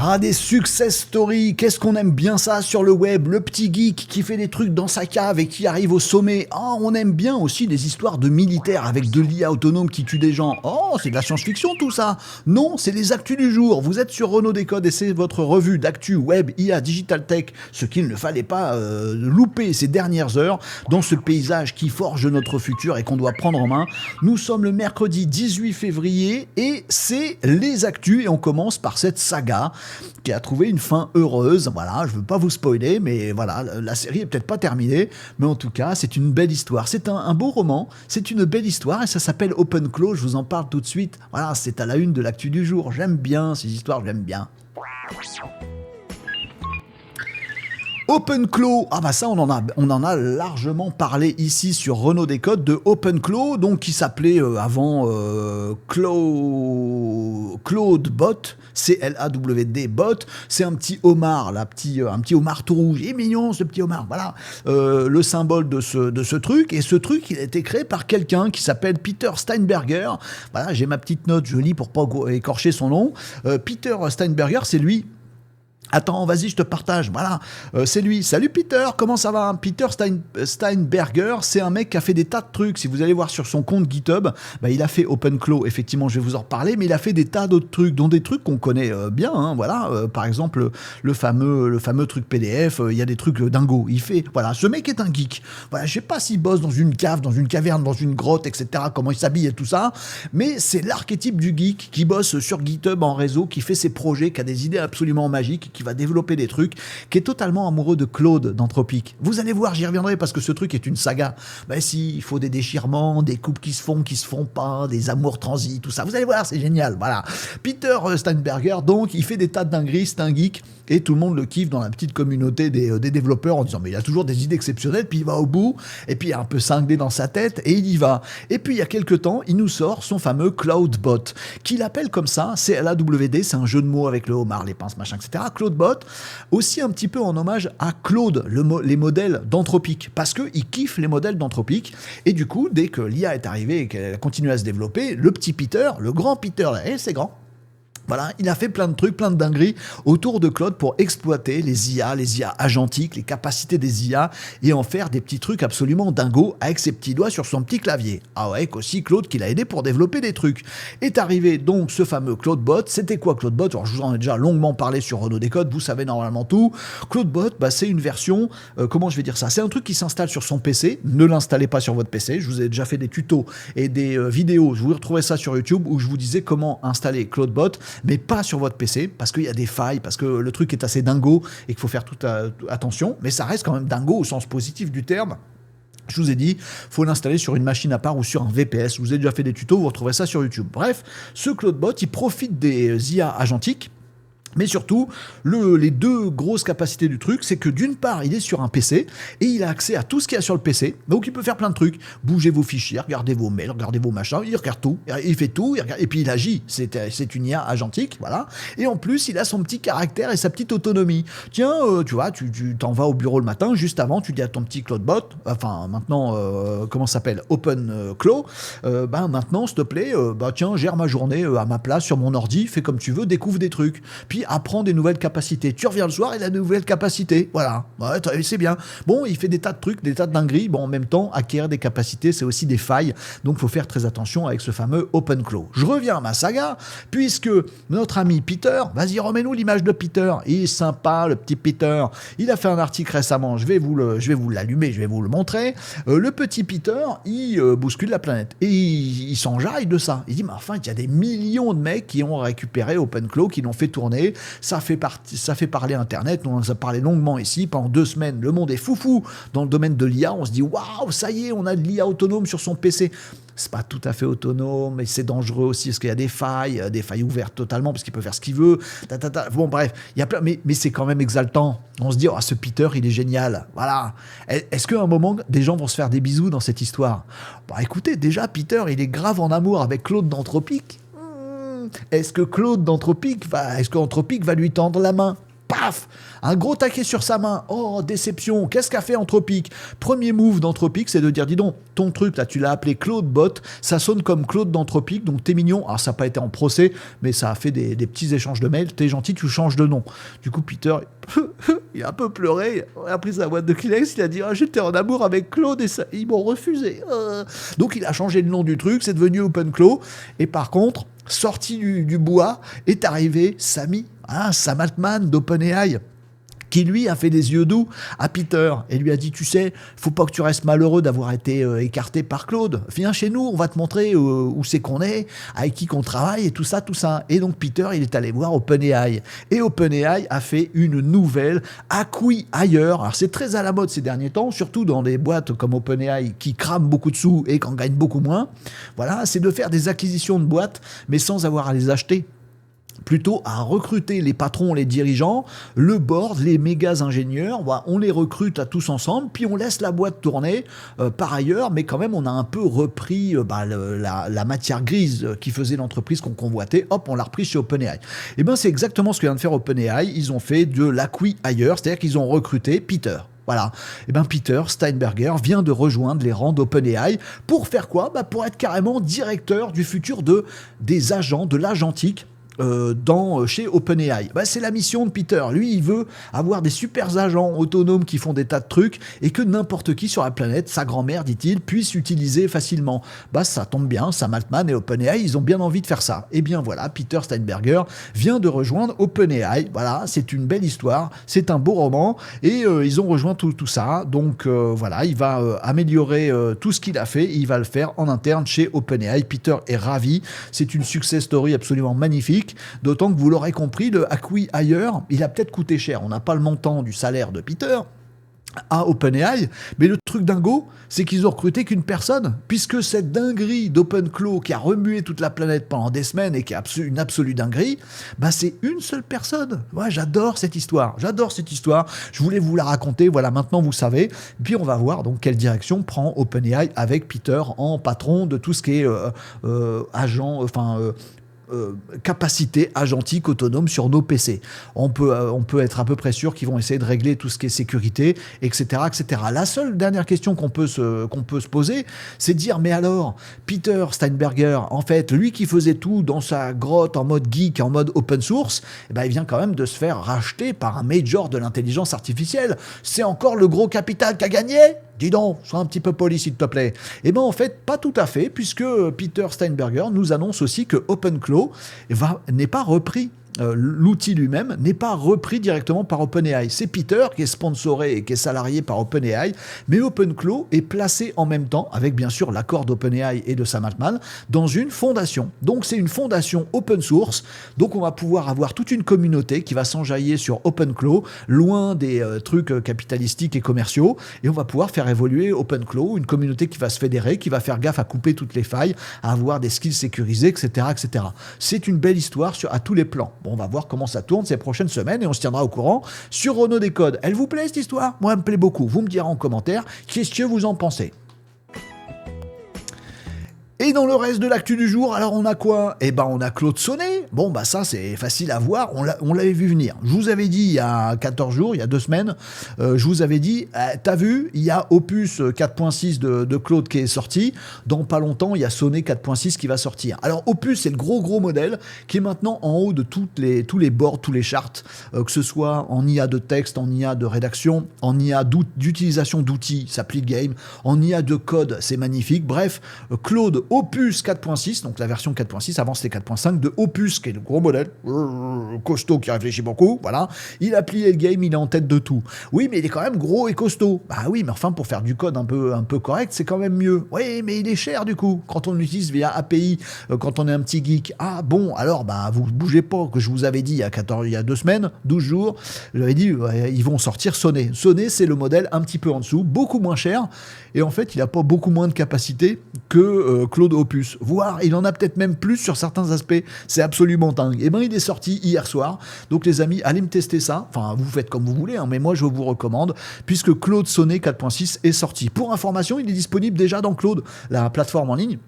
Ah, des success stories, qu'est-ce qu'on aime bien ça sur le web, le petit geek qui fait des trucs dans sa cave et qui arrive au sommet. Ah, on aime bien aussi des histoires de militaires avec de l'IA autonome qui tue des gens. Oh, c'est de la science-fiction tout ça. Non, c'est les actus du jour. Vous êtes sur Renaud Décode et c'est votre revue d'actu web, IA, digital tech, ce qu'il ne fallait pas louper ces dernières heures dans ce paysage qui forge notre futur et qu'on doit prendre en main. Nous sommes le mercredi 18 février et c'est les actus et on commence par cette saga qui a trouvé une fin heureuse. Voilà, je veux pas vous spoiler, mais voilà, la série est peut-être pas terminée, mais en tout cas, c'est une belle histoire. C'est un beau roman, c'est une belle histoire et ça s'appelle Open Claw. Je vous en parle tout de suite. Voilà, c'est à la une de l'actu du jour. J'aime bien ces histoires, j'aime bien. Open Claw, ah bah ça on en a largement parlé ici sur Renaud Décode de Open Claw, donc qui s'appelait avant Claude Bot, C-L-A-W-D Bot, c'est un petit homard, là, un petit homard tout rouge, il est mignon ce petit homard, voilà, le symbole de ce truc, et ce truc il a été créé par quelqu'un qui s'appelle Peter Steinberger, voilà j'ai ma petite note, je lis pour pas écorcher son nom, Peter Steinberger c'est lui. Attends, vas-y, je te partage. Voilà, c'est lui. Salut Peter, comment ça va? Peter Steinberger, c'est un mec qui a fait des tas de trucs. Si vous allez voir sur son compte GitHub, bah, il a fait OpenClaw. Effectivement, je vais vous en reparler, mais il a fait des tas d'autres trucs, dont des trucs qu'on connaît bien. Hein, voilà, par exemple, le fameux truc PDF. Il y a des trucs dingos. Il fait, voilà, ce mec est un geek. Voilà, je sais pas s'il bosse dans une cave, dans une caverne, dans une grotte, etc. Comment il s'habille et tout ça, mais c'est l'archétype du geek qui bosse sur GitHub en réseau, qui fait ses projets, qui a des idées absolument magiques, qui va développer des trucs, qui est totalement amoureux de Claude d'Anthropic. Vous allez voir, j'y reviendrai parce que ce truc est une saga. Ben si, il faut des déchirements, des couples qui se font pas, des amours transis, tout ça. Vous allez voir, c'est génial, voilà. Peter Steinberger, donc, il fait des tas de dingueries, c'est un geek, et tout le monde le kiffe dans la petite communauté des développeurs en disant mais il a toujours des idées exceptionnelles, puis il va au bout, et puis il est un peu cinglé dans sa tête, et il y va. Et puis il y a quelques temps, il nous sort son fameux Cloudbot, qu'il appelle comme ça, c'est LAWD, c'est un jeu de mots avec le homard, les pinces, machin, etc. Cloudbot, aussi un petit peu en hommage à Claude, les modèles d'Anthropic, parce qu'il kiffe les modèles d'Anthropic, et du coup, dès que l'IA est arrivée et qu'elle a continué à se développer, le petit Peter, le grand Peter, là, c'est grand, voilà, il a fait plein de trucs, plein de dingueries autour de Claude pour exploiter les IA agentiques, les capacités des IA et en faire des petits trucs absolument dingos avec ses petits doigts sur son petit clavier. Ah ouais, qu'aussi Claude qui l'a aidé pour développer des trucs. Est arrivé donc ce fameux Claudebot. C'était quoi Claudebot? Alors je vous en ai déjà longuement parlé sur Renaud Décode, vous savez normalement tout. Claudebot, bah, c'est une version, comment je vais dire ça? C'est un truc qui s'installe sur son PC. Ne l'installez pas sur votre PC. Je vous ai déjà fait des tutos et des vidéos. Je vous retrouverai ça sur YouTube où je vous disais comment installer Claudebot, mais pas sur votre PC, parce qu'il y a des failles, parce que le truc est assez dingo et qu'il faut faire toute attention, mais ça reste quand même dingo au sens positif du terme. Je vous ai dit, faut l'installer sur une machine à part ou sur un VPS. Je vous ai déjà fait des tutos, vous retrouverez ça sur YouTube. Bref, ce Claudebot, il profite des IA agentiques. Mais surtout, les deux grosses capacités du truc, c'est que d'une part, il est sur un PC et il a accès à tout ce qu'il y a sur le PC. Donc, il peut faire plein de trucs. Bougez vos fichiers, regardez vos mails, regardez vos machins. Il regarde tout, il fait tout, et puis il agit. C'est une IA agentique, voilà. Et en plus, il a son petit caractère et sa petite autonomie. Tiens, tu vois, tu t'en vas au bureau le matin, juste avant, tu dis à ton petit Claudebot, enfin, maintenant, comment ça s'appelle? OpenClaw, maintenant, s'il te plaît, tiens, gère ma journée à ma place sur mon ordi, fais comme tu veux, découvre des trucs. Puis apprend des nouvelles capacités. Tu reviens le soir, il a de nouvelles capacités. Voilà. Ouais, c'est bien. Bon, il fait des tas de trucs, des tas de dingueries. Bon, en même temps, acquérir des capacités, c'est aussi des failles. Donc, il faut faire très attention avec ce fameux OpenClaw. Je reviens à ma saga, puisque notre ami Peter, vas-y, remets-nous l'image de Peter. Il est sympa, le petit Peter. Il a fait un article récemment. Je vais vous l'allumer, je vais vous le montrer. Le petit Peter, il bouscule la planète. Et il s'enjaille de ça. Il dit, mais enfin, il y a des millions de mecs qui ont récupéré OpenClaw, qui l'ont fait tourner. Ça fait parler Internet, on en a parlé longuement ici, pendant 2 semaines, le monde est foufou dans le domaine de l'IA, on se dit waouh, ça y est, on a de l'IA autonome sur son PC. C'est pas tout à fait autonome, mais c'est dangereux aussi, parce qu'il y a des failles ouvertes totalement, parce qu'il peut faire ce qu'il veut, bon bref, il y a plein, mais c'est quand même exaltant, on se dit, oh, ce Peter, il est génial, voilà. Est-ce qu'à un moment, des gens vont se faire des bisous dans cette histoire? Bah écoutez, déjà, Peter, il est grave en amour avec Claude d'Anthropic. Est-ce que Claude d'Anthropic va lui tendre la main? Pas paf, un gros taquet sur sa main. Oh, déception. Qu'est-ce qu'a fait Anthropic? Premier move d'Anthropic, c'est de dire, dis donc, ton truc là, tu l'as appelé Claude Bot, ça sonne comme Claude d'Anthropic, donc t'es mignon. Alors ça n'a pas été en procès, mais ça a fait des petits échanges de mails. T'es gentil, tu changes de nom. Du coup, Peter, il a un peu pleuré, il a pris sa boîte de Kleenex, il a dit, ah, j'étais en amour avec Claude et ça, ils m'ont refusé. Donc il a changé le nom du truc, c'est devenu OpenClaw. Et par contre, sorti du bois, est arrivé Samy, Sam Altman d'OpenAI, qui lui a fait des yeux doux à Peter et lui a dit, tu sais, faut pas que tu restes malheureux d'avoir été écarté par Claude. Viens chez nous, on va te montrer où c'est qu'on est, avec qui qu'on travaille et tout ça, tout ça. Et donc Peter, il est allé voir OpenAI. Et OpenAI a fait une nouvelle acquis ailleurs. Alors c'est très à la mode ces derniers temps, surtout dans des boîtes comme OpenAI qui crament beaucoup de sous et qui en gagnent beaucoup moins. Voilà, c'est de faire des acquisitions de boîtes, mais sans avoir à les acheter. Plutôt à recruter les patrons, les dirigeants, le board, les méga ingénieurs, on les recrute à tous ensemble, puis on laisse la boîte tourner par ailleurs, mais quand même on a un peu repris la matière grise qui faisait l'entreprise qu'on convoitait, hop, on l'a repris chez OpenAI. Et bien c'est exactement ce que vient de faire OpenAI, ils ont fait de l'acquis ailleurs, c'est-à-dire qu'ils ont recruté Peter. Voilà. Et bien Peter Steinberger vient de rejoindre les rangs d'OpenAI pour faire quoi? Pour être carrément directeur du futur des agents, de l'agentique, chez OpenAI. C'est la mission de Peter. Lui, il veut avoir des super agents autonomes qui font des tas de trucs et que n'importe qui sur la planète, sa grand-mère, dit-il, puisse utiliser facilement. Ça tombe bien, Sam Altman et OpenAI, ils ont bien envie de faire ça. Et bien voilà, Peter Steinberger vient de rejoindre OpenAI. Voilà, c'est une belle histoire, c'est un beau roman et ils ont rejoint tout ça. Donc voilà, il va améliorer tout ce qu'il a fait. Il va le faire en interne chez OpenAI. Peter est ravi. C'est une success story absolument magnifique. D'autant que vous l'aurez compris, le acquis ailleurs, il a peut-être coûté cher. On n'a pas le montant du salaire de Peter à OpenAI, mais le truc dingo, c'est qu'ils ont recruté qu'une personne, puisque cette dinguerie d'OpenClaw qui a remué toute la planète pendant des semaines et qui est une absolue dinguerie, c'est une seule personne. Ouais, j'adore cette histoire, je voulais vous la raconter, voilà, maintenant vous savez, puis on va voir donc quelle direction prend OpenAI avec Peter en patron de tout ce qui est capacité agentique autonome sur nos PC. On peut être à peu près sûr qu'ils vont essayer de régler tout ce qui est sécurité, etc., etc. La seule dernière question qu'on peut se poser, c'est de dire, mais alors, Peter Steinberger, en fait, lui qui faisait tout dans sa grotte en mode geek, en mode open source, il vient quand même de se faire racheter par un major de l'intelligence artificielle. C'est encore le gros capital qu'a gagné ? Dis donc, sois un petit peu poli s'il te plaît. En fait, pas tout à fait, puisque Peter Steinberger nous annonce aussi que OpenClaw n'est pas repris. L'outil lui-même n'est pas repris directement par OpenAI. C'est Peter qui est sponsoré et qui est salarié par OpenAI, mais OpenClaw est placé en même temps, avec bien sûr l'accord d'OpenAI et de Sam Altman, dans une fondation. Donc c'est une fondation open source, donc on va pouvoir avoir toute une communauté qui va s'enjailler sur OpenClaw, loin des trucs capitalistiques et commerciaux, et on va pouvoir faire évoluer OpenClaw, une communauté qui va se fédérer, qui va faire gaffe à couper toutes les failles, à avoir des skills sécurisés, etc. etc. C'est une belle histoire à tous les plans. On va voir comment ça tourne ces prochaines semaines et on se tiendra au courant sur Renaud Décode. Elle vous plaît cette histoire? Moi, elle me plaît beaucoup. Vous me direz en commentaire qu'est-ce que vous en pensez. Et dans le reste de l'actu du jour, alors on a quoi? On a Claude Sonnet. Ça c'est facile à voir, on l'avait vu venir. Je vous avais dit il y a 14 jours, il y a 2 semaines, je vous avais dit, t'as vu, il y a Opus 4.6 de Claude qui est sorti. Dans pas longtemps, il y a Sonnet 4.6 qui va sortir. Alors Opus, c'est le gros modèle qui est maintenant en haut de tous les boards, tous les charts, que ce soit en IA de texte, en IA de rédaction, en IA d'utilisation d'outils, ça plie le game, en IA de code, c'est magnifique. Bref, Claude Opus 4.6, donc la version 4.6, avant c'était 4.5, de Opus, qui est le gros modèle, costaud, qui réfléchit beaucoup, voilà. Il a plié le game, il est en tête de tout. Oui, mais il est quand même gros et costaud. Oui, mais enfin, pour faire du code un peu correct, c'est quand même mieux. Oui, mais il est cher du coup, quand on l'utilise via API, quand on est un petit geek. Alors, vous bougez pas, que je vous avais dit il y a 2 semaines, 12 jours, j'avais dit, ils vont sortir Sonnet. Sonnet, c'est le modèle un petit peu en dessous, beaucoup moins cher, et en fait, il n'a pas beaucoup moins de capacité que Claude Opus, voire il en a peut-être même plus sur certains aspects, c'est absolument dingue. Il est sorti hier soir, donc les amis, allez me tester ça, enfin vous faites comme vous voulez, mais moi je vous recommande, puisque Claude Sonnet 4.6 est sorti. Pour information, il est disponible déjà dans Claude, la plateforme en ligne.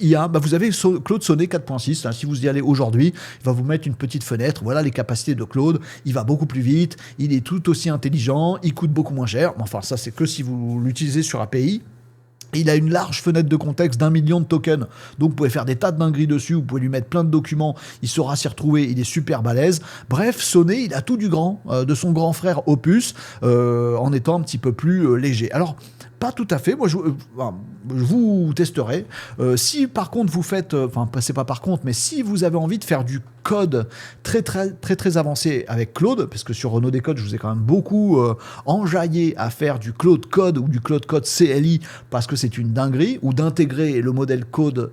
IA, vous avez Claude Sonnet 4.6, si vous y allez aujourd'hui, il va vous mettre une petite fenêtre, voilà les capacités de Claude, il va beaucoup plus vite, il est tout aussi intelligent, il coûte beaucoup moins cher, enfin ça c'est que si vous l'utilisez sur API. Il a une large fenêtre de contexte d'1 million de tokens, donc vous pouvez faire des tas de dingueries dessus, vous pouvez lui mettre plein de documents, il saura s'y retrouver, il est super balèze. Bref, Sonnet, il a tout du grand, de son grand frère Opus, en étant un petit peu plus léger. Alors, pas tout à fait, moi je vous testerez. Si par contre vous faites, c'est pas par contre, mais si vous avez envie de faire du code très avancé avec Claude, parce que sur Renaud Décode, je vous ai quand même beaucoup enjaillé à faire du Claude Code ou du Claude Code CLI, parce que c'est une dinguerie, ou d'intégrer le modèle Claude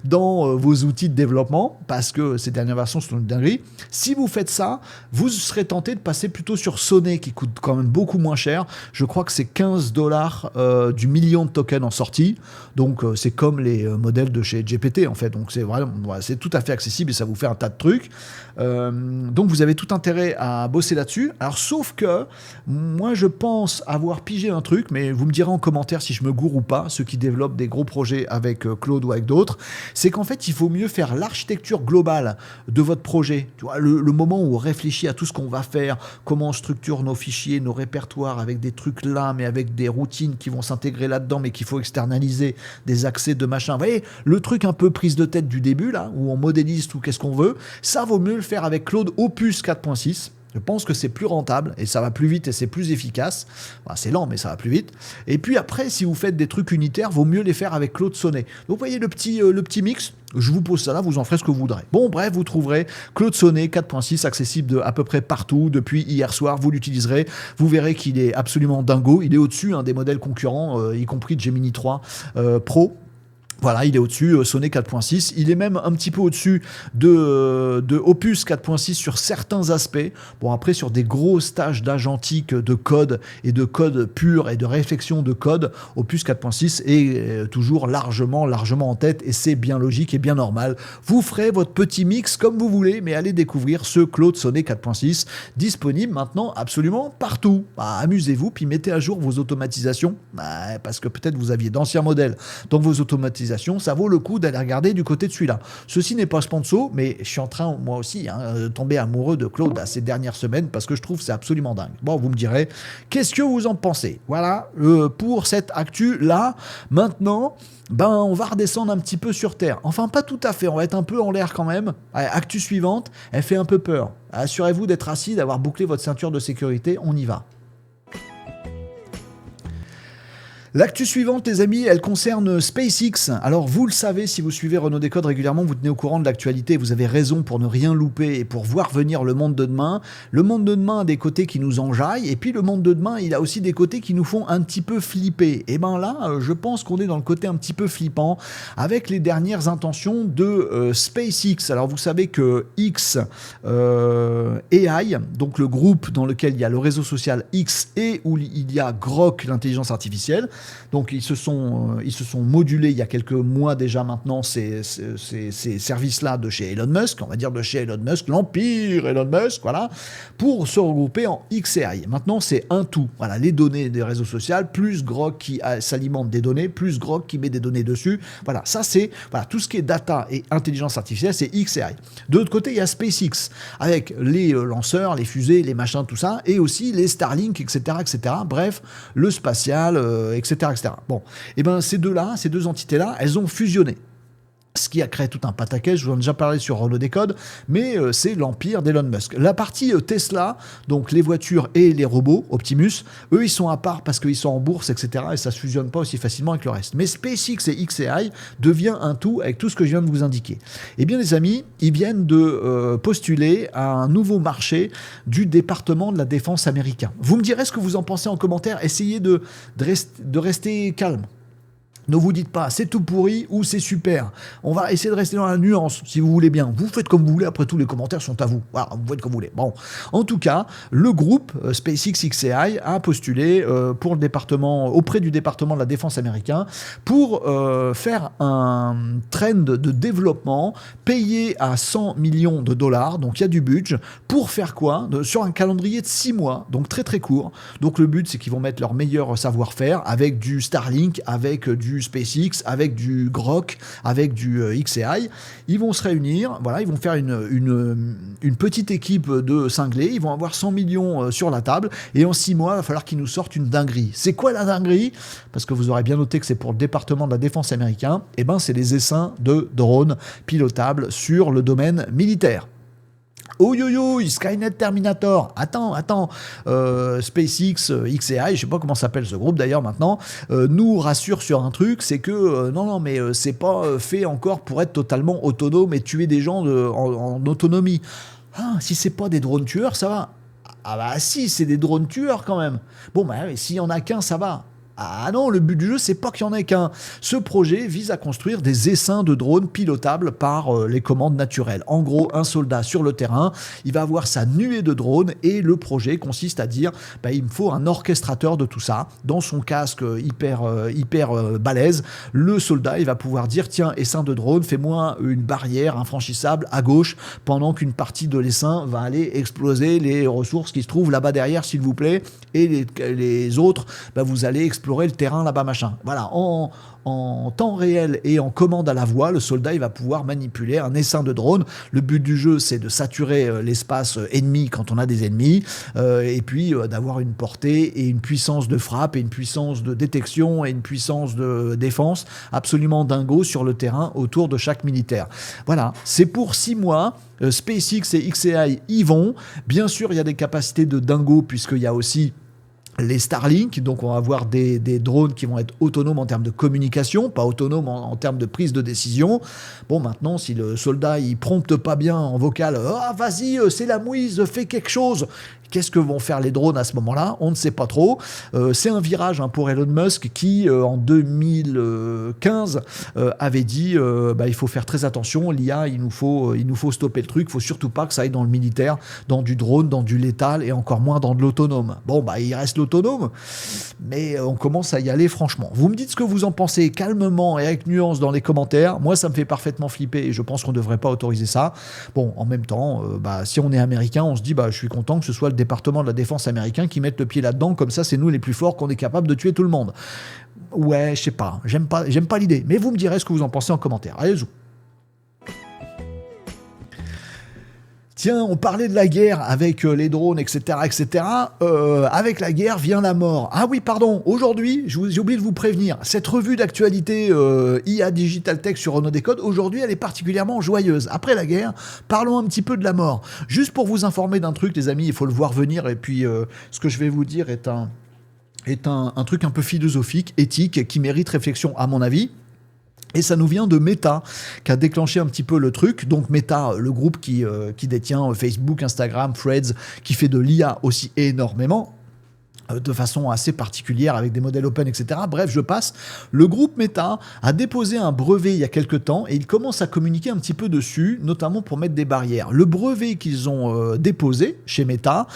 dans vos outils de développement, parce que ces dernières versions sont une dinguerie. Si vous faites ça, vous serez tenté de passer plutôt sur Sonnet, qui coûte quand même beaucoup moins cher. Je crois que c'est $15 du million de tokens en sortie, donc c'est comme les modèles de chez GPT en fait, donc c'est vraiment, c'est tout à fait accessible et ça vous fait un tas de trucs. Donc vous avez tout intérêt à bosser là-dessus. Alors sauf que moi je pense avoir pigé un truc, mais vous me direz en commentaire si je me gourre ou pas, ceux qui développent des gros projets avec Claude ou avec d'autres, c'est qu'en fait il faut mieux faire l'architecture globale de votre projet. Tu vois, le moment où on réfléchit à tout ce qu'on va faire, comment on structure nos fichiers, nos répertoires avec des trucs là, mais avec des routines qui vont s'intégrer là-dedans, mais qu'il faut externaliser, des accès de machin. Vous voyez, le truc un peu prise de tête du début, là, où on modélise tout, qu'est-ce qu'on veut, ça vaut mieux le faire avec Claude Opus 4.6. Je pense que c'est plus rentable et ça va plus vite et c'est plus efficace. C'est lent, mais ça va plus vite. Et puis après, si vous faites des trucs unitaires, vaut mieux les faire avec Claude Sonnet. Donc vous voyez le petit mix. Je vous pose ça là, vous en ferez ce que vous voudrez. Bon, bref, vous trouverez Claude Sonnet 4.6 accessible à peu près partout depuis hier soir. Vous l'utiliserez. Vous verrez qu'il est absolument dingo. Il est au-dessus des modèles concurrents, y compris de Gemini 3 Pro. Voilà, il est au-dessus, Sonnet 4.6. Il est même un petit peu au-dessus de Opus 4.6 sur certains aspects. Bon, après, sur des grosses tâches d'agentique de code et de code pur et de réflexion de code, Opus 4.6 est toujours largement en tête et c'est bien logique et bien normal. Vous ferez votre petit mix comme vous voulez, mais allez découvrir ce Claude Sonnet 4.6 disponible maintenant absolument partout. Amusez-vous, puis mettez à jour vos automatisations, parce que peut-être vous aviez d'anciens modèles dans vos automatisations. Ça vaut le coup d'aller regarder du côté de celui-là. Ceci n'est pas sponsor, mais je suis en train, moi aussi, de tomber amoureux de Claude ces dernières semaines parce que je trouve que c'est absolument dingue. Bon, vous me direz, qu'est-ce que vous en pensez? Voilà, pour cette actu-là. Maintenant, on va redescendre un petit peu sur Terre. Enfin, pas tout à fait, on va être un peu en l'air quand même. Allez, actu suivante, elle fait un peu peur. Assurez-vous d'être assis, d'avoir bouclé votre ceinture de sécurité, on y va. L'actu suivante, les amis, elle concerne SpaceX. Alors, vous le savez, si vous suivez Renaud Décode régulièrement, vous tenez au courant de l'actualité. Vous avez raison pour ne rien louper et pour voir venir le monde de demain. Le monde de demain a des côtés qui nous enjaillent. Et puis, le monde de demain, il a aussi des côtés qui nous font un petit peu flipper. Et là, je pense qu'on est dans le côté un petit peu flippant avec les dernières intentions de SpaceX. Alors, vous savez que X AI, donc le groupe dans lequel il y a le réseau social X et où il y a Grok, l'intelligence artificielle. Donc ils se sont modulés il y a quelques mois déjà maintenant ces services-là de chez Elon Musk, on va dire de chez Elon Musk, l'empire Elon Musk, voilà, pour se regrouper en XAI. Maintenant c'est un tout, voilà, les données des réseaux sociaux, plus Grok qui s'alimente des données, plus Grok qui met des données dessus, voilà, ça c'est, voilà, tout ce qui est data et intelligence artificielle, c'est XAI. De l'autre côté, il y a SpaceX, avec les lanceurs, les fusées, les machins, tout ça, et aussi les Starlink, etc., bref, le spatial, etc. Bon, et ces deux entités-là, elles ont fusionné. Ce qui a créé tout un pataquès, je vous en ai déjà parlé sur Renaud Décode, mais c'est l'empire d'Elon Musk. La partie Tesla, donc les voitures et les robots, Optimus, eux ils sont à part parce qu'ils sont en bourse, etc. et ça se fusionne pas aussi facilement avec le reste. Mais SpaceX et XAI devient un tout avec tout ce que je viens de vous indiquer. Eh bien les amis, ils viennent de postuler à un nouveau marché du département de la défense américain. Vous me direz ce que vous en pensez en commentaire, essayez de rester calme. Ne vous dites pas c'est tout pourri ou c'est super. On va essayer de rester dans la nuance si vous voulez bien. Vous faites comme vous voulez, après tout les commentaires sont à vous. Voilà, vous faites comme vous voulez. Bon, en tout cas, le groupe SpaceX XAI a postulé pour le département, auprès du département de la défense américain pour faire un trend de développement payé à 100 millions de dollars. Donc il y a du budget pour faire quoi sur un calendrier de 6 mois, donc très très court. Donc le but c'est qu'ils vont mettre leur meilleur savoir-faire avec du Starlink, avec du du SpaceX, avec du Grok, avec du XAI. Ils vont se réunir, voilà, ils vont faire une petite équipe de cinglés, ils vont avoir 100 millions sur la table, et en 6 mois, il va falloir qu'ils nous sortent une dinguerie. C'est quoi la dinguerie? Parce que vous aurez bien noté que c'est pour le département de la défense américain, et ben c'est les essaims de drones pilotables sur le domaine militaire. Oh yo yo, Skynet Terminator. Attends, SpaceX, XAI, je sais pas comment s'appelle ce groupe d'ailleurs maintenant, nous rassure sur un truc, c'est que non, mais c'est pas fait encore pour être totalement autonome et tuer des gens en autonomie. Ah, si c'est pas des drones tueurs, ça va. Ah bah si, c'est des drones tueurs quand même. Bon bah s'il y en a qu'un, ça va. Ah non, le but du jeu, c'est pas qu'il y en ait qu'un. Ce projet vise à construire des essaims de drones pilotables par les commandes naturelles. En gros, un soldat sur le terrain, il va avoir sa nuée de drones et le projet consiste à dire il me faut un orchestrateur de tout ça. Dans son casque hyper balèze, le soldat, il va pouvoir dire tiens, essaim de drone, fais-moi une barrière infranchissable à gauche pendant qu'une partie de l'essaim va aller exploser les ressources qui se trouvent là-bas derrière, s'il vous plaît, et les autres, vous allez exploser le terrain là-bas, machin. Voilà, en temps réel et en commande à la voix, le soldat il va pouvoir manipuler un essaim de drone. Le but du jeu, c'est de saturer l'espace ennemi quand on a des ennemis, et puis d'avoir une portée et une puissance de frappe et une puissance de détection et une puissance de défense absolument dingo sur le terrain autour de chaque militaire. Voilà, c'est pour 6 mois. SpaceX et XAI y vont. Bien sûr, il y a des capacités de dingo puisqu'il y a aussi les Starlink, donc on va avoir des drones qui vont être autonomes en termes de communication, pas autonomes en termes de prise de décision. Bon, maintenant, si le soldat il prompte pas bien en vocal, vas-y, c'est la mouise, fais quelque chose. Qu'est-ce que vont faire les drones à ce moment-là? On ne sait pas trop. C'est un virage pour Elon Musk qui, en 2015, avait dit il faut faire très attention, l'IA, il nous faut stopper le truc, il faut surtout pas que ça aille dans le militaire, dans du drone, dans du létal et encore moins dans de l'autonome. Bon, il reste l'autonome, mais on commence à y aller franchement. Vous me dites ce que vous en pensez calmement et avec nuance dans les commentaires. Moi, ça me fait parfaitement flipper et je pense qu'on ne devrait pas autoriser ça. Bon, en même temps, si on est américain, on se dit je suis content que ce soit le département de la défense américain qui mette le pied là-dedans, comme ça c'est nous les plus forts qu'on est capable de tuer tout le monde. Ouais, je sais pas, j'aime pas l'idée, mais vous me direz ce que vous en pensez en commentaire. Allez, zou. Tiens, on parlait de la guerre avec les drones, etc., etc. Avec la guerre vient la mort. Ah oui, pardon, aujourd'hui, j'ai oublié de vous prévenir, cette revue d'actualité IA Digital Tech sur Renaud Décode, aujourd'hui, elle est particulièrement joyeuse. Après la guerre, parlons un petit peu de la mort. Juste pour vous informer d'un truc, les amis, il faut le voir venir, et puis ce que je vais vous dire est un truc un peu philosophique, éthique, qui mérite réflexion à mon avis. Et ça nous vient de Meta, qui a déclenché un petit peu le truc. Donc Meta, le groupe qui détient Facebook, Instagram, Threads, qui fait de l'IA aussi énormément, de façon assez particulière avec des modèles open, etc. Bref, je passe. Le groupe Meta a déposé un brevet il y a quelques temps et ils commencent à communiquer un petit peu dessus, notamment pour mettre des barrières. Le brevet qu'ils ont déposé chez Meta,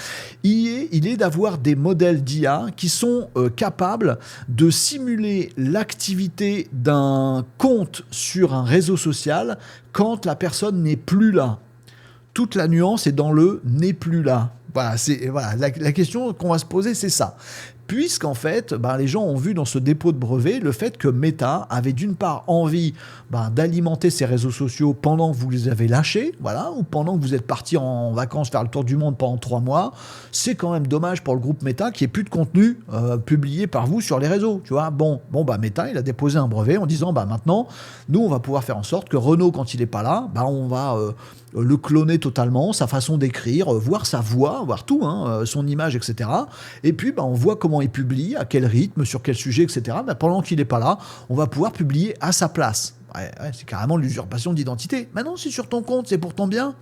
il est d'avoir des modèles d'IA qui sont capables de simuler l'activité d'un compte sur un réseau social quand la personne n'est plus là. Toute la nuance est dans le « n'est plus là ». Voilà, la question qu'on va se poser, c'est ça. Puisqu'en fait, les gens ont vu dans ce dépôt de brevet le fait que Meta avait d'une part envie d'alimenter ses réseaux sociaux pendant que vous les avez lâchés, voilà, ou pendant que vous êtes parti en vacances faire le tour du monde pendant 3 mois. C'est quand même dommage pour le groupe Meta qu'il n'y ait plus de contenu publié par vous sur les réseaux. Tu vois, Meta, il a déposé un brevet en disant maintenant, nous, on va pouvoir faire en sorte que Renaud, quand il n'est pas là, on va le cloner totalement, sa façon d'écrire, voir sa voix, voir tout, son image, etc. Et puis, on voit comment il publie, à quel rythme, sur quel sujet, etc. Pendant qu'il n'est pas là, on va pouvoir publier à sa place. Ouais, c'est carrément l'usurpation d'identité. Mais non, c'est sur ton compte, c'est pour ton bien.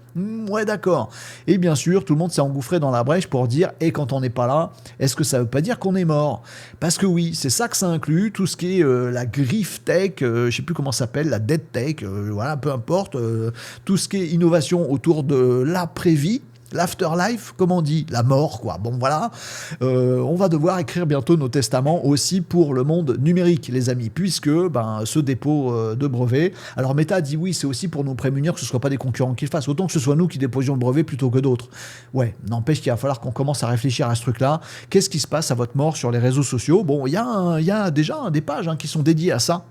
Ouais, d'accord. Et bien sûr, tout le monde s'est engouffré dans la brèche pour dire « Et quand on n'est pas là, est-ce que ça veut pas dire qu'on est mort ?» Parce que oui, c'est ça que ça inclut, tout ce qui est la griffe tech, je sais plus comment ça s'appelle, la dead tech, voilà, peu importe, tout ce qui est innovation autour de l'après-vie. l'afterlife, comme on dit, la mort, quoi. Bon, voilà. On va devoir écrire bientôt nos testaments aussi pour le monde numérique, les amis, puisque ce dépôt de brevet. Alors, Meta dit oui, c'est aussi pour nous prémunir que ce ne soit pas des concurrents qui le fassent. Autant que ce soit nous qui déposions le brevet plutôt que d'autres. Ouais, n'empêche qu'il va falloir qu'on commence à réfléchir à ce truc-là. Qu'est-ce qui se passe à votre mort sur les réseaux sociaux? Bon, il y a déjà des pages qui sont dédiées à ça,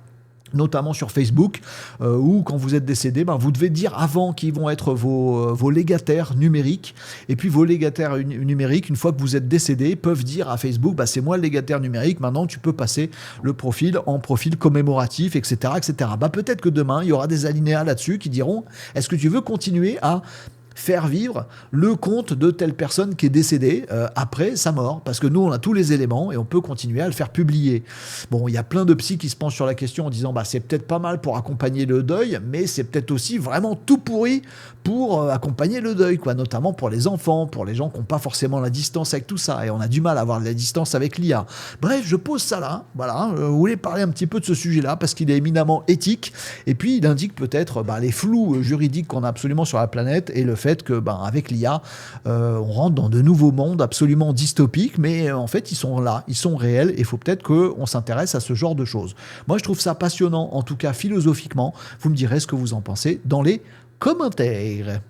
notamment sur Facebook, où quand vous êtes décédé, vous devez dire avant qui vont être vos légataires numériques. Et puis vos légataires numériques, une fois que vous êtes décédé, peuvent dire à Facebook, c'est moi le légataire numérique, maintenant tu peux passer le profil en profil commémoratif, etc. etc. Peut-être que demain, il y aura des alinéas là-dessus qui diront, est-ce que tu veux continuer à faire vivre le compte de telle personne qui est décédée après sa mort, parce que nous on a tous les éléments et on peut continuer à le faire publier. Bon, il y a plein de psys qui se penchent sur la question en disant c'est peut-être pas mal pour accompagner le deuil, mais c'est peut-être aussi vraiment tout pourri pour accompagner le deuil, quoi, notamment pour les enfants, pour les gens qui n'ont pas forcément la distance avec tout ça, et on a du mal à avoir la distance avec l'IA. Bref, je pose ça là, voilà, je voulais parler un petit peu de ce sujet-là, parce qu'il est éminemment éthique, et puis il indique peut-être les flous juridiques qu'on a absolument sur la planète, et le fait que avec l'IA, on rentre dans de nouveaux mondes absolument dystopiques, mais en fait ils sont là, ils sont réels, et il faut peut-être qu'on s'intéresse à ce genre de choses. Moi je trouve ça passionnant, en tout cas philosophiquement. Vous me direz ce que vous en pensez dans les commentaires.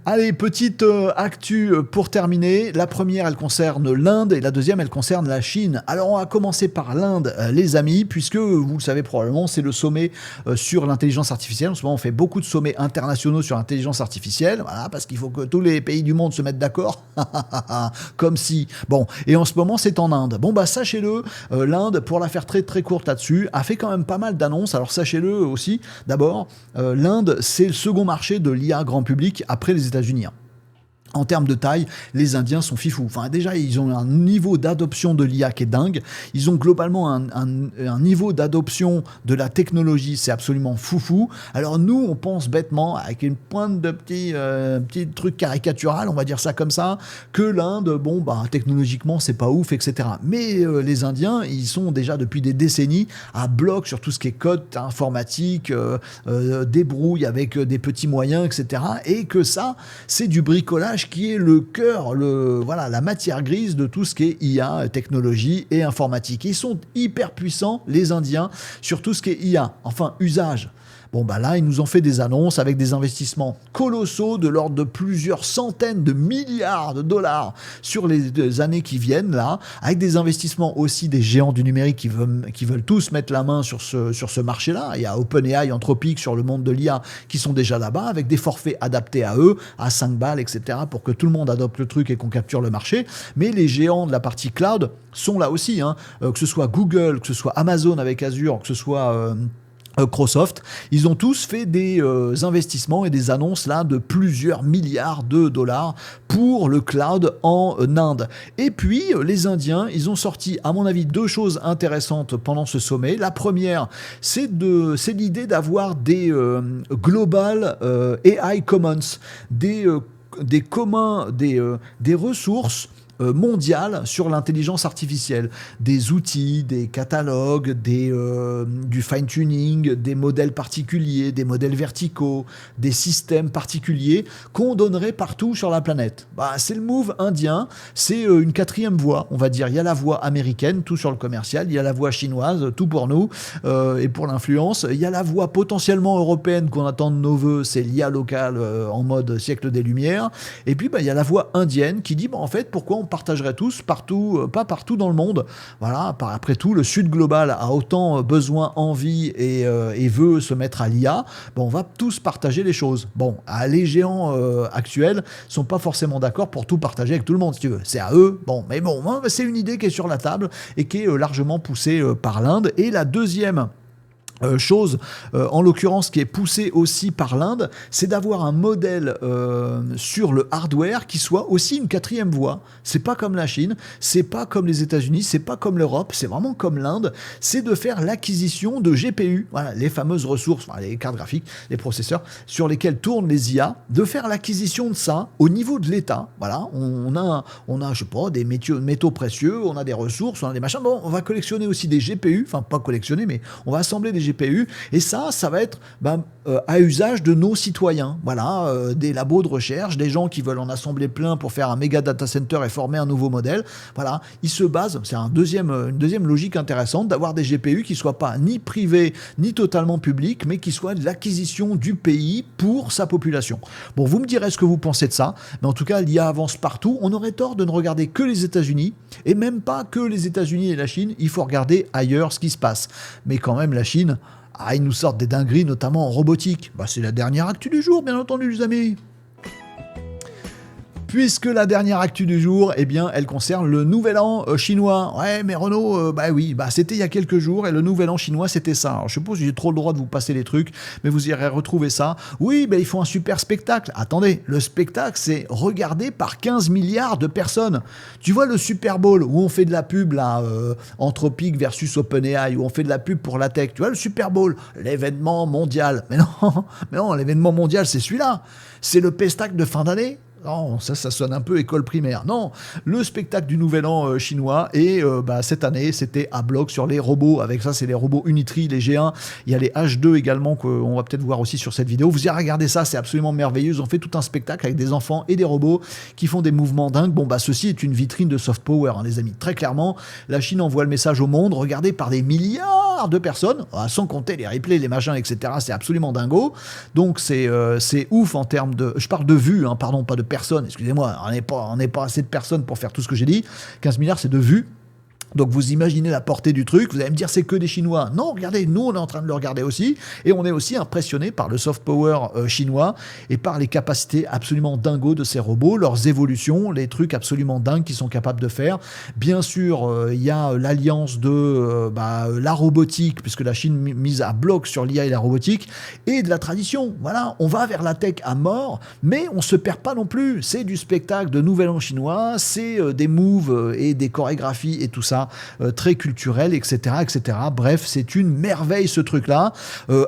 Allez, petite actu pour terminer. La première, elle concerne l'Inde, et la deuxième, elle concerne la Chine. Alors, on va commencer par l'Inde, les amis, puisque, vous le savez probablement, c'est le sommet sur l'intelligence artificielle. En ce moment, on fait beaucoup de sommets internationaux sur l'intelligence artificielle, voilà, parce qu'il faut que tous les pays du monde se mettent d'accord. Comme si... Bon, et en ce moment, c'est en Inde. Bon, sachez-le, l'Inde, pour la faire très très courte là-dessus, a fait quand même pas mal d'annonces. Alors, sachez-le aussi, d'abord, l'Inde, c'est le second marché de l'IA grand public après les États-Unis. En termes de taille, les Indiens sont fifous. Enfin, déjà, ils ont un niveau d'adoption de l'IA qui est dingue. Ils ont globalement un niveau d'adoption de la technologie, c'est absolument foufou. Alors nous, on pense bêtement, avec une pointe de petit truc caricatural, on va dire ça comme ça, que l'Inde, technologiquement, c'est pas ouf, etc. Mais les Indiens, ils sont déjà depuis des décennies à bloc sur tout ce qui est code informatique, débrouille avec des petits moyens, etc. Et que ça, c'est du bricolage qui est le cœur, la matière grise de tout ce qui est IA, technologie et informatique. Ils sont hyper puissants, les Indiens, sur tout ce qui est IA, enfin usage. Bon, là, ils nous ont fait des annonces avec des investissements colossaux de l'ordre de plusieurs centaines de milliards de dollars sur les années qui viennent, là, avec des investissements aussi des géants du numérique qui veulent tous mettre la main sur ce marché-là. Il y a OpenAI, Anthropic sur le monde de l'IA qui sont déjà là-bas, avec des forfaits adaptés à eux, à 5 balles, etc., pour que tout le monde adopte le truc et qu'on capture le marché. Mais les géants de la partie cloud sont là aussi, que ce soit Google, que ce soit Amazon avec Azure, que ce soit... Microsoft, ils ont tous fait des investissements et des annonces là de plusieurs milliards de dollars pour le cloud en Inde. Et puis les Indiens, ils ont sorti à mon avis 2 choses intéressantes pendant ce sommet. La première, c'est l'idée d'avoir des global AI commons, des communs, des ressources mondiale sur l'intelligence artificielle, des outils, des catalogues, du fine-tuning, des modèles particuliers, des modèles verticaux, des systèmes particuliers qu'on donnerait partout sur la planète. C'est le move indien, c'est une 4e voie, on va dire. Il y a la voie américaine, tout sur le commercial, il y a la voie chinoise, tout pour nous et pour l'influence, il y a la voie potentiellement européenne qu'on attend de nos voeux, c'est l'IA locale en mode siècle des Lumières, et puis il y a la voie indienne qui dit en fait pourquoi on partagerait tous partout, pas partout dans le monde. Voilà, après tout, le Sud global a autant besoin, envie et veut se mettre à l'IA. On va tous partager les choses. Les géants actuels sont pas forcément d'accord pour tout partager avec tout le monde, si tu veux. C'est à eux. Mais c'est une idée qui est sur la table et qui est largement poussée par l'Inde. Et la deuxième chose, en l'occurrence, qui est poussée aussi par l'Inde, c'est d'avoir un modèle sur le hardware qui soit aussi une 4e voie. C'est pas comme la Chine, c'est pas comme les États-Unis, c'est pas comme l'Europe, c'est vraiment comme l'Inde. C'est de faire l'acquisition de GPU, voilà, les fameuses ressources, les cartes graphiques, les processeurs sur lesquels tournent les IA, de faire l'acquisition de ça au niveau de l'État. Voilà, on a, je sais pas, des métaux précieux, on a des ressources, on a des machins. On va collectionner aussi des GPU, enfin pas collectionner, mais on va assembler des GPU, et ça va être à usage de nos citoyens. Voilà, des labos de recherche, des gens qui veulent en assembler plein pour faire un méga data center et former un nouveau modèle. Voilà, ils se basent, c'est une deuxième logique intéressante, d'avoir des GPU qui ne soient pas ni privés, ni totalement publics, mais qui soient de l'acquisition du pays pour sa population. Bon, vous me direz ce que vous pensez de ça, mais en tout cas, l'IA avance partout. On aurait tort de ne regarder que les États-Unis, et même pas que les États-Unis et la Chine. Il faut regarder ailleurs ce qui se passe. Mais quand même, la Chine, ils nous sortent des dingueries, notamment en robotique. C'est la dernière actu du jour, bien entendu, les amis. Puisque la dernière actu du jour, eh bien, elle concerne le Nouvel An chinois. Ouais, mais Renaud, c'était il y a quelques jours, et le Nouvel An chinois, c'était ça. Alors, je suppose que j'ai trop le droit de vous passer les trucs, mais vous irez retrouver ça. Oui, ils font un super spectacle. Attendez, le spectacle, c'est regardé par 15 milliards de personnes. Tu vois le Super Bowl, où on fait de la pub, là, Anthropic versus OpenAI, où on fait de la pub pour la tech. Tu vois le Super Bowl, l'événement mondial. Mais non, l'événement mondial, c'est celui-là. C'est le pestac de fin d'année. Non, ça sonne un peu école primaire. Non, le spectacle du Nouvel An chinois, et cette année, c'était à bloc sur les robots. Avec ça, c'est les robots Unitree, les G1. Il y a les H2 également, qu'on va peut-être voir aussi sur cette vidéo. Vous irez regarder ça, c'est absolument merveilleux. Ils ont fait tout un spectacle avec des enfants et des robots qui font des mouvements dingues. Ceci est une vitrine de soft power, les amis. Très clairement, la Chine envoie le message au monde, regardé par des milliards de personnes, sans compter les replays, les machins, etc. C'est absolument dingo. Donc, c'est ouf en termes de... Je parle de vues, pardon, pas de personnes, excusez-moi, on n'est pas assez de personnes pour faire tout ce que j'ai dit. 15 milliards, c'est de vues. Donc vous imaginez la portée du truc, vous allez me dire c'est que des Chinois. Non, regardez, nous on est en train de le regarder aussi, et on est aussi impressionné par le soft power chinois, et par les capacités absolument dingos de ces robots, leurs évolutions, les trucs absolument dingues qu'ils sont capables de faire. Bien sûr, il y a l'alliance de la robotique, puisque la Chine mise à bloc sur l'IA et la robotique, et de la tradition. Voilà, on va vers la tech à mort, mais on se perd pas non plus. C'est du spectacle de Nouvel An chinois, c'est des moves et des chorégraphies et tout ça, très culturel, etc., etc. Bref, c'est une merveille ce truc-là,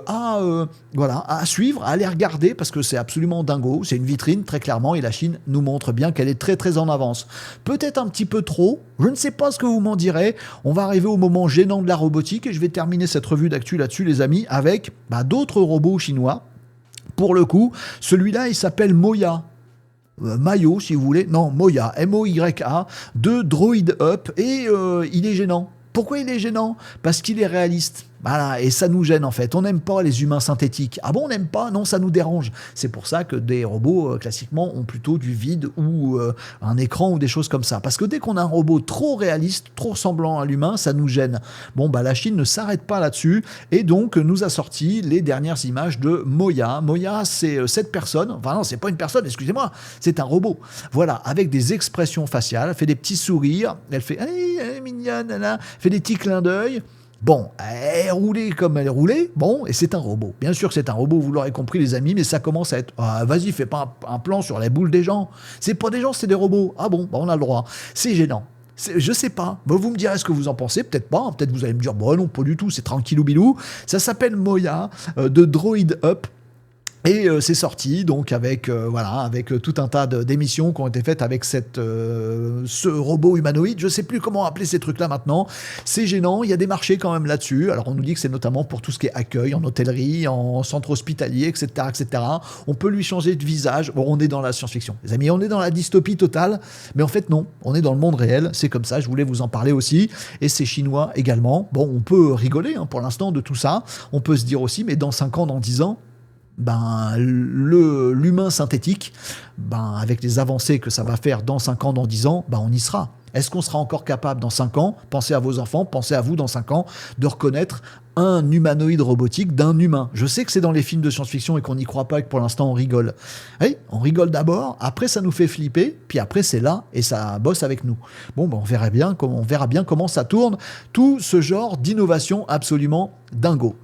à suivre, à aller regarder, parce que c'est absolument dingo, c'est une vitrine très clairement, et la Chine nous montre bien qu'elle est très très en avance. Peut-être un petit peu trop, je ne sais pas ce que vous m'en direz. On va arriver au moment gênant de la robotique, et je vais terminer cette revue d'actu là-dessus, les amis, avec d'autres robots chinois. Pour le coup, celui-là, il s'appelle Moya. Mayo, si vous voulez, non, Moya, M-O-Y-A, de Droid Up, et il est gênant. Pourquoi il est gênant ? Parce qu'il est réaliste. Voilà, et ça nous gêne en fait. On n'aime pas les humains synthétiques. Ah bon, on n'aime pas ? Non, ça nous dérange. C'est pour ça que des robots, classiquement, ont plutôt du vide ou un écran ou des choses comme ça. Parce que dès qu'on a un robot trop réaliste, trop ressemblant à l'humain, ça nous gêne. La Chine ne s'arrête pas là-dessus, et donc nous a sorti les dernières images de Moya. Moya, c'est cette personne. Enfin non, c'est pas une personne, excusez-moi, c'est un robot. Voilà, avec des expressions faciales, elle fait des petits sourires, elle fait elle est mignonne, elle fait des petits clins d'œil. Elle est roulée comme elle est roulée, et c'est un robot. Bien sûr que c'est un robot, vous l'aurez compris les amis, mais ça commence à être... vas-y, fais pas un plan sur les boules des gens. C'est pas des gens, c'est des robots. Ah bon, on a le droit. C'est gênant. Je sais pas, vous me direz ce que vous en pensez, peut-être pas, peut-être vous allez me dire, non, pas du tout, c'est tranquillou bilou. Ça s'appelle Moya, de Droid Up. Et c'est sorti donc avec tout un tas d'émissions qui ont été faites avec ce robot humanoïde. Je sais plus comment appeler ces trucs-là maintenant. C'est gênant. Il y a des marchés quand même là-dessus. Alors on nous dit que c'est notamment pour tout ce qui est accueil, en hôtellerie, en centre hospitalier, etc., etc. On peut lui changer de visage. On est dans la science-fiction, les amis. On est dans la dystopie totale. Mais en fait non, on est dans le monde réel. C'est comme ça. Je voulais vous en parler aussi. Et c'est chinois également. On peut rigoler pour l'instant de tout ça. On peut se dire aussi, mais dans 5 ans, dans 10 ans. L'humain synthétique, avec les avancées que ça va faire dans 5 ans, dans 10 ans, on y sera. Est-ce qu'on sera encore capable dans 5 ans, pensez à vos enfants, pensez à vous dans 5 ans, de reconnaître un humanoïde robotique d'un humain ? Je sais que c'est dans les films de science-fiction et qu'on n'y croit pas et que pour l'instant on rigole. Oui, on rigole d'abord, après ça nous fait flipper, puis après c'est là et ça bosse avec nous. On verra bien comment ça tourne, tout ce genre d'innovation absolument dingo.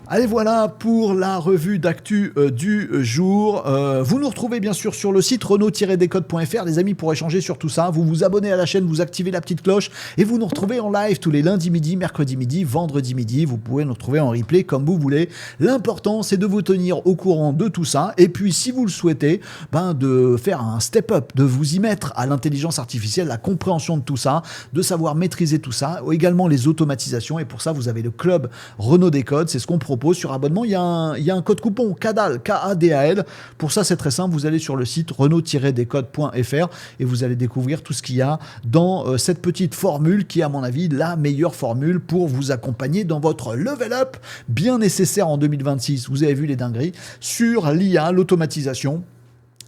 Allez, voilà pour la revue d'actu du jour. Vous nous retrouvez bien sûr sur le site renault-décode.fr, les amis, pour échanger sur tout ça. Vous vous abonnez à la chaîne, vous activez la petite cloche et vous nous retrouvez en live tous les lundis midi, mercredi midi, vendredi midi. Vous pouvez nous retrouver en replay comme vous voulez. L'important, c'est de vous tenir au courant de tout ça. Et puis, si vous le souhaitez, de faire un step-up, de vous y mettre à l'intelligence artificielle, la compréhension de tout ça, de savoir maîtriser tout ça, également les automatisations. Et pour ça, vous avez le club Renault Décode. C'est ce qu'on propose sur abonnement. Il y a un code coupon CADAL, K-A-D-A-L. Pour ça, c'est très simple. Vous allez sur le site renault-décode.fr et vous allez découvrir tout ce qu'il y a dans cette petite formule qui est, à mon avis, la meilleure formule pour vous accompagner dans votre level up bien nécessaire en 2026. Vous avez vu les dingueries sur l'IA, l'automatisation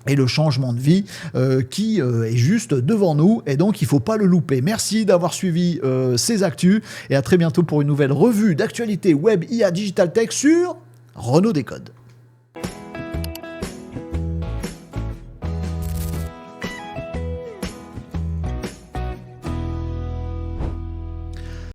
et le changement de vie qui est juste devant nous, et donc il ne faut pas le louper. Merci d'avoir suivi ces actus et à très bientôt pour une nouvelle revue d'actualité web IA Digital Tech sur Renault Décode.